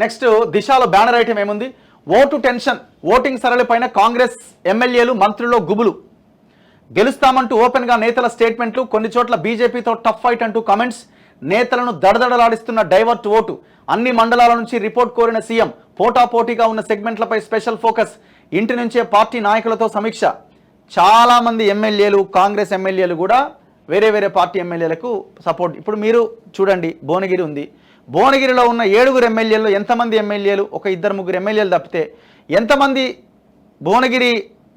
Next దిశలో banner item ఏముంది? Vote tension, voting సరళిపైన Congress ఎమ్మెల్యేలు మంత్రుల్లో గుబులు, గెలుస్తామంటూ ఓపెన్గా నేతల స్టేట్మెంట్లు, కొన్ని చోట్ల బీజేపీతో టఫ్ ఫైట్ అంటూ కామెంట్స్, నేతలను దడదడలాడిస్తున్న డైవర్ట్ ఓటు, అన్ని మండలాల నుంచి రిపోర్ట్ కోరిన సీఎం, పోటాపోటీగా ఉన్న సెగ్మెంట్లపై స్పెషల్ ఫోకస్, ఇంటి నుంచే పార్టీ నాయకులతో సమీక్ష. చాలామంది ఎమ్మెల్యేలు, కాంగ్రెస్ ఎమ్మెల్యేలు కూడా వేరే వేరే పార్టీ ఎమ్మెల్యేలకు సపోర్ట్. ఇప్పుడు మీరు చూడండి, భువనగిరి ఉంది, భువనగిరిలో ఉన్న 7 ఎమ్మెల్యేలు ఎంతమంది ఎమ్మెల్యేలు? ఒక 2-3 ఎమ్మెల్యేలు తప్పితే ఎంతమంది భువనగిరి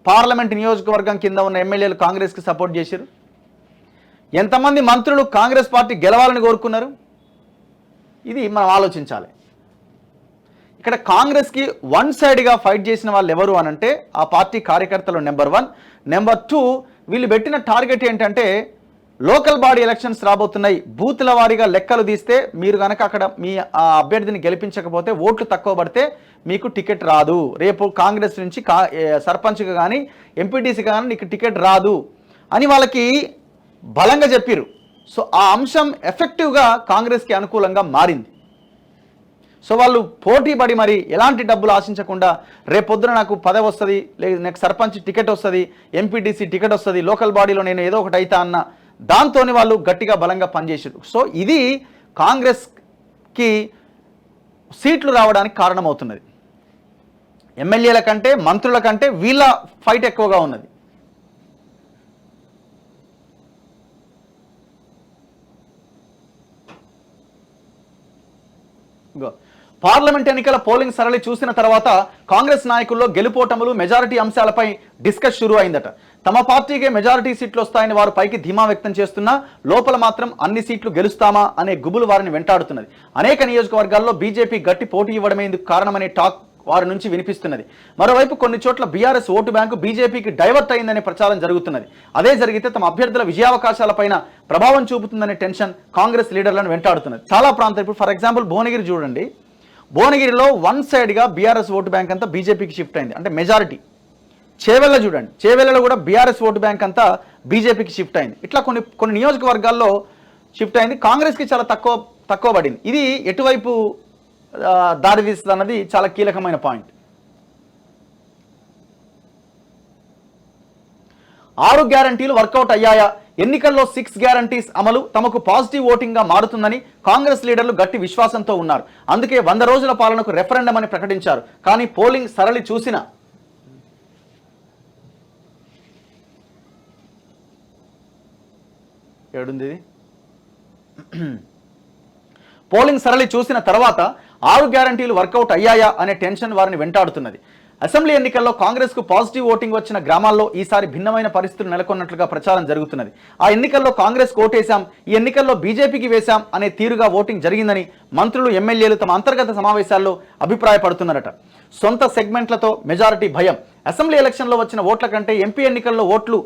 పార్లమెంట్ నియోజకవర్గం కింద ఉన్న ఎమ్మెల్యేలు కాంగ్రెస్కి సపోర్ట్ చేశారు? ఎంతమంది మంత్రులు కాంగ్రెస్ పార్టీ గెలవాలని కోరుకున్నారు? ఇది మనం ఆలోచించాలి. ఇక్కడ కాంగ్రెస్కి వన్ సైడ్గా ఫైట్ చేసిన వాళ్ళు ఎవరు అనంటే ఆ పార్టీ కార్యకర్తలు నెంబర్ 1. నెంబర్ 2, వీళ్ళు పెట్టిన టార్గెట్ ఏంటంటే లోకల్ బాడీ ఎలక్షన్స్ రాబోతున్నాయి, బూత్ల వారీగా లెక్కలు తీస్తే మీరు కనుక అక్కడ మీ అభ్యర్థిని గెలిపించకపోతే, ఓట్లు తక్కువ పడితే మీకు టికెట్ రాదు, రేపు కాంగ్రెస్ నుంచి సర్పంచ్గా కానీ ఎంపీటీసీ కానీ నీకు టికెట్ రాదు అని వాళ్ళకి బలంగా చెప్పారు. సో ఆ అంశం ఎఫెక్టివ్గా కాంగ్రెస్కి అనుకూలంగా మారింది. సో వాళ్ళు పోటీ పడి మరి ఎలాంటి డబ్బులు ఆశించకుండా రేపొద్దున నాకు పదవి వస్తుంది, లేదు నాకు సర్పంచ్ టికెట్ వస్తుంది, ఎంపీటీసీ టికెట్ వస్తుంది, లోకల్ బాడీలో నేను ఏదో ఒకటి అవుతా అన్న దాంతోనే వాళ్ళు గట్టిగా బలంగా పనిచేసారు. సో ఇది కాంగ్రెస్కి సీట్లు రావడానికి కారణమవుతున్నది. ఎమ్మెల్యేల కంటే మంత్రుల కంటే వీళ్ళ ఫైట్ ఎక్కువగా ఉన్నది. పార్లమెంట్ ఎన్నికల పోలింగ్ సరళి చూసిన తర్వాత కాంగ్రెస్ నాయకుల్లో గెలుపోటములు, మెజారిటీ అంశాలపై డిస్కస్ షురూ అయిందట. తమ పార్టీకే మెజారిటీ సీట్లు వస్తాయని వారు పైకి ధీమా వ్యక్తం చేస్తున్నా లోపల మాత్రం అన్ని సీట్లు గెలుస్తామా అనే గుబులు వారిని వెంటాడుతున్నది. అనేక నియోజకవర్గాల్లో బీజేపీ గట్టి పోటీ ఇవ్వడమే ఇందుకు కారణమనే టాక్ వారి నుంచి వినిపిస్తున్నది. మరోవైపు కొన్ని చోట్ల బీఆర్ఎస్ ఓటు బ్యాంకు బీజేపీకి డైవర్ట్ అయిందనే ప్రచారం జరుగుతున్నది. అదే జరిగితే తమ అభ్యర్థుల విజయావకాశాలపైన ప్రభావం చూపుతుందనే టెన్షన్ కాంగ్రెస్ లీడర్లను వెంటాడుతున్నది. చాలా ప్రాంతాలు, ఇప్పుడు ఫర్ ఎగ్జాంపుల్ భువనగిరి చూడండి, భువనగిరిలో వన్ సైడ్గా బీఆర్ఎస్ ఓటు బ్యాంక్ అంతా బీజేపీకి షిఫ్ట్ అయింది, అంటే మెజారిటీ. చేవెళ్ళ చూడండి, చేవెళ్ళలో కూడా బీఆర్ఎస్ ఓటు బ్యాంక్ అంతా బీజేపీకి షిఫ్ట్ అయింది. ఇట్లా కొన్ని నియోజకవర్గాల్లో షిఫ్ట్ అయింది. కాంగ్రెస్కి చాలా తక్కువ పడింది. ఇది ఎటువైపు దారితీస్తుంది అన్నది చాలా కీలకమైన పాయింట్. 6 గ్యారంటీలు వర్కౌట్ అయ్యాయా? ఎన్నికల్లో 6 గ్యారంటీస్ అమలు తమకు పాజిటివ్ ఓటింగ్గా మారుతుందని కాంగ్రెస్ లీడర్లు గట్టి విశ్వాసంతో ఉన్నారు. అందుకే 100 రోజుల పాలనకు రెఫరెండం అని ప్రకటించారు. కానీ పోలింగ్ సరళి చూసిన పోలింగ్ సరళి చూసిన తర్వాత 6 గ్యారంటీలు వర్కౌట్ అయ్యాయా అనే టెన్షన్ వారిని వెంటాడుతున్నది. అసెంబ్లీ ఎన్నికల్లో కాంగ్రెస్కు పాజిటివ్ ఓటింగ్ వచ్చిన గ్రామాల్లో ఈసారి భిన్నమైన పరిస్థితులు నెలకొన్నట్లుగా ప్రచారం జరుగుతున్నది. ఆ ఎన్నికల్లో కాంగ్రెస్ ఓటేశాం, ఈ ఎన్నికల్లో బీజేపీకి వేశాం అనే తీరుగా ఓటింగ్ జరిగిందని మంత్రులు, ఎమ్మెల్యేలు తమ అంతర్గత సమావేశాల్లో అభిప్రాయపడుతున్నారట. సొంత సెగ్మెంట్లతో మెజారిటీ భయం. అసెంబ్లీ ఎలక్షన్లో వచ్చిన ఓట్ల కంటే ఎంపీ ఎన్నికల్లో ఓట్లు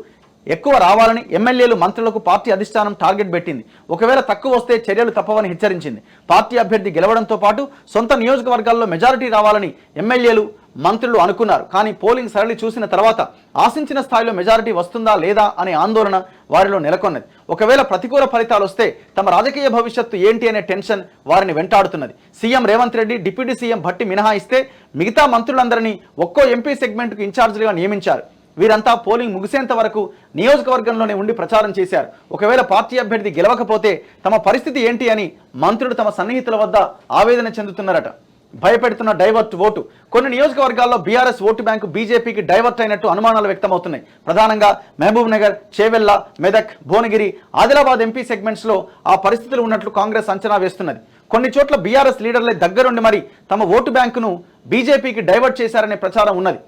ఎక్కువ రావాలని ఎమ్మెల్యేలు, మంత్రులకు పార్టీ అధిష్టానం టార్గెట్ పెట్టింది. ఒకవేళ తక్కువ వస్తే చర్యలు తప్పవని హెచ్చరించింది. పార్టీ అభ్యర్థి గెలవడంతో పాటు సొంత నియోజకవర్గాల్లో మెజారిటీ రావాలని ఎమ్మెల్యేలు, మంత్రులు అనుకున్నారు. కానీ పోలింగ్ సరళి చూసిన తర్వాత ఆశించిన స్థాయిలో మెజారిటీ వస్తుందా లేదా అనే ఆందోళన వారిలో నెలకొన్నది. ఒకవేళ ప్రతికూల ఫలితాలు వస్తే తమ రాజకీయ భవిష్యత్తు ఏంటి అనే టెన్షన్ వారిని వెంటాడుతున్నది. CM Revanth Reddy, deputy CM Bhatti మినహాయిస్తే మిగతా మంత్రులందరినీ ఒక్కో ఎంపీ సెగ్మెంట్కు ఇన్ఛార్జీలుగా నియమించారు. వీరంతా పోలింగ్ ముగిసేంత వరకు నియోజకవర్గంలోనే ఉండి ప్రచారం చేశారు. ఒకవేళ పార్టీ అభ్యర్థి గెలవకపోతే తమ పరిస్థితి ఏంటి అని మంత్రులు తమ సన్నిహితుల వద్ద ఆవేదన చెందుతున్నారట. భయపెడుతున్న డైవర్ట్ ఓటు. కొన్ని నియోజకవర్గాల్లో బీఆర్ఎస్ ఓటు బ్యాంకు బీజేపీకి డైవర్ట్ అయినట్టు అనుమానాలు వ్యక్తమవుతున్నాయి. ప్రధానంగా మహబూబ్ నగర్, చేవెళ్ల, మెదక్, భువనగిరి, ఆదిలాబాద్ ఎంపీ సెగ్మెంట్స్లో ఆ పరిస్థితులు ఉన్నట్లు కాంగ్రెస్ అంచనా వేస్తున్నది. కొన్ని చోట్ల బీఆర్ఎస్ లీడర్లే దగ్గరుండి మరి తమ ఓటు బ్యాంకును బీజేపీకి డైవర్ట్ చేశారనే ప్రచారం ఉన్నది.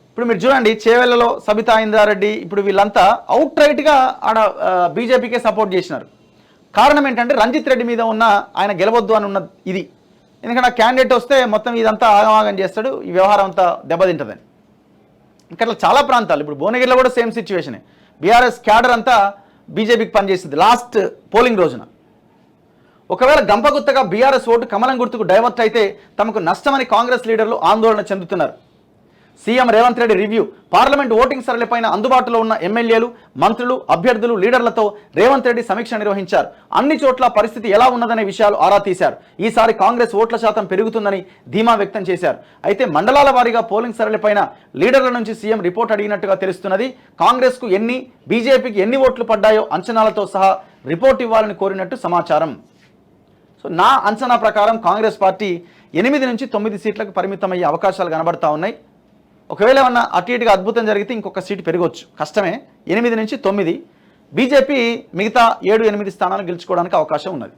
ఇప్పుడు మీరు చూడండి, చేవెళ్లలో సబితా ఇంద్రారెడ్డి, ఇప్పుడు వీళ్ళంతా అవుట్ రైట్గా ఆడ బీజేపీకే సపోర్ట్ చేసినారు. కారణం ఏంటంటే రంజిత్ రెడ్డి మీద ఉన్న ఆయన గెలవద్దు అని ఉన్న ఇది. ఎందుకంటే ఆ క్యాండిడేట్ వస్తే మొత్తం ఇదంతా ఆగమాగం చేస్తాడు, ఈ వ్యవహారం అంతా దెబ్బతింటుందని. ఇంకా చాలా ప్రాంతాలు, ఇప్పుడు భువనగిరిలో కూడా సేమ్ సిచ్యువేషనే. బీఆర్ఎస్ క్యాడర్ అంతా బీజేపీకి పనిచేసింది లాస్ట్ పోలింగ్ రోజున. ఒకవేళ గంపగుత్తగా బీఆర్ఎస్ ఓటు కమలం గుర్తుకు డైవర్ట్ అయితే తమకు నష్టమని కాంగ్రెస్ లీడర్లు ఆందోళన చెందుతున్నారు. CM Revanth Reddy review. Parliament voting సరళిపైన అందుబాటులో ఉన్న ఎమ్మెల్యేలు, మంత్రులు, అభ్యర్థులు, లీడర్లతో రేవంత్ రెడ్డి సమీక్ష నిర్వహించారు. అన్ని చోట్ల పరిస్థితి ఎలా ఉన్నదనే విషయాలు ఆరా తీశారు. ఈసారి కాంగ్రెస్ ఓట్ల శాతం పెరుగుతుందని ధీమా వ్యక్తం చేశారు. అయితే మండలాల వారీగా పోలింగ్ సరళిపైన లీడర్ల నుంచి సీఎం రిపోర్ట్ అడిగినట్టుగా తెలుస్తున్నది. కాంగ్రెస్కు ఎన్ని, బీజేపీకి ఎన్ని ఓట్లు పడ్డాయో అంచనాలతో సహా రిపోర్ట్ ఇవ్వాలని కోరినట్టు సమాచారం. సో నా అంచనా ప్రకారం కాంగ్రెస్ పార్టీ 8 నుంచి 9 సీట్లకు పరిమితమయ్యే అవకాశాలు కనబడతా ఉన్నాయి. ఒకవేళ ఏమన్నా అటు ఇటుగా అద్భుతం జరిగితే ఇంకొక సీటు పెరగవచ్చు, కష్టమే. 8 నుంచి 9. బీజేపీ మిగతా 7-8 స్థానాలు గెలుచుకోవడానికి అవకాశం ఉన్నది.